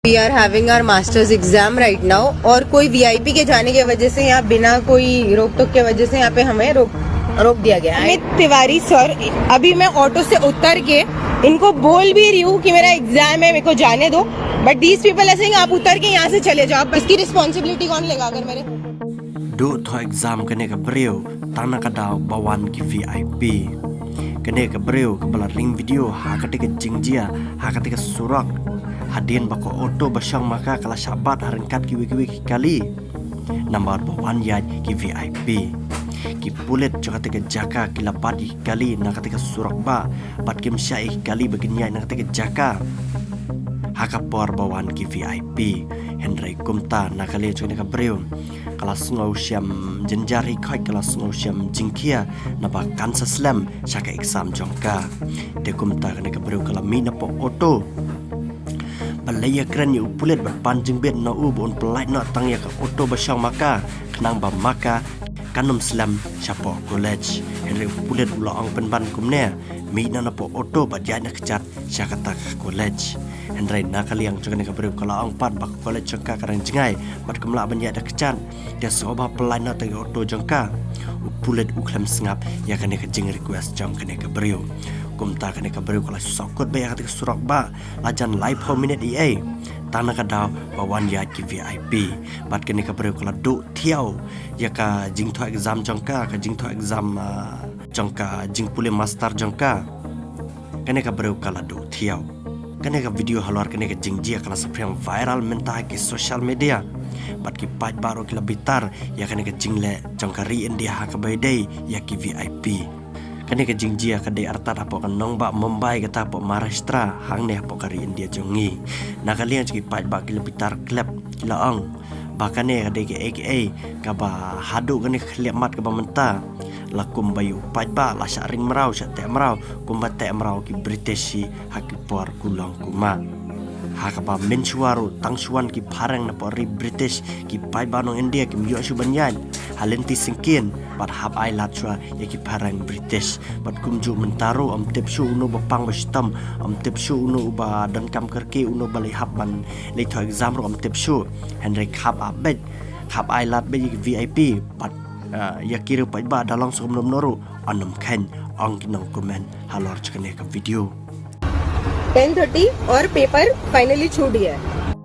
We are having our masters exam right now और कोई वीआईपी के जाने की वजह से यहाँ बिना कोई रोक टोक के वजह से यहाँ पे हमें रोक दिया गया है। अमित तिवारी सर, अभी मैं ऑटो से उतर के इनको बोल भी रही हूँ कि मेरा एग्जाम है, मेरे को जाने दो, बट दीज पीपल ऐसे आप उतर के यहाँ से चले जाओ। अब इसकी रिस्पॉन्सिबिलिटी कौन लेगा अगर मेरे do to exam kene ka breu tana ka daw bawan ki VIP kene ka breu ka bala ring video ha ka tika jingjia ha ka tika surak hadien bako auto basang maka kala sabat harengkat ki wiki kali number bawan ya ki VIP ki pulet jo ka tika jaka ki lapat kali na ka tika surak ba pat kim syai kali baginya na ka tika jaka hakapor bawan ki VIP Henry Kumta nakali jo ka breu kelas ngau siam jenjari khoi kelas ngau siam jingkia napa kansa slam saka exam jongka de kumta kene ka bru kala mina po auto balaya kran yu pulet berpan jingbet no u bon pelai no tang ya ka auto basang maka kenang ba maka kanum slam chapo college Henry pulet ula ang penban kumne mina na po auto badya na kechat saka ta college Henry nakali yang jangan kabrew kala ang pat bak college jangka karang jengai bat kemla banya ada kecan dia soba pelai na tang auto jangka pulet uklam sengap ya kene ka jing request jam kene kabrew kumta kene kabrew kala sokot ba ya ka surak ba lajan live home minute EA tanah ka daw bawan ya ki VIP bat kene kabrew kala do thiau ya ka jing tho exam jangka ka jing tho exam jangka jing pule master jangka kene kabrew kala do thiau kene ka video halwar kene ka jingjia kala saprem viral mentah ki social media bat ki pat baro ki labitar ya kene ka jingle jangkari india ha ka baidai ya ki VIP kene ka jingjia ka de arta apo kan nong ba Mumbai kata apo Maharashtra hang ne apo kari india jongi nakalian ki pat ba ki labitar klep kilaang bakane ka de aka ka ba hadu kene khliap mat ka ba menta lakum bayu pat ba la sharing merau sya te merau kumba te merau ki British hakipor kulang kuma hakaba mensuaru tangsuan ki parang na pori British ki pai banong India ki myo subanyan halenti singkin bat hab ai latra ya ki parang British bat kumju mentaro am tepsu uno bapang bastam am tepsu uno ba dan kam kerke uno bali hab ban le tho exam ro am tepsu Henry hab abed hab ai lat be VIP bat ya kira pai ba dalang sebelum noru anum khen ang kinong comment halor chkane ka video 10:30 और paper finally छूट गया है।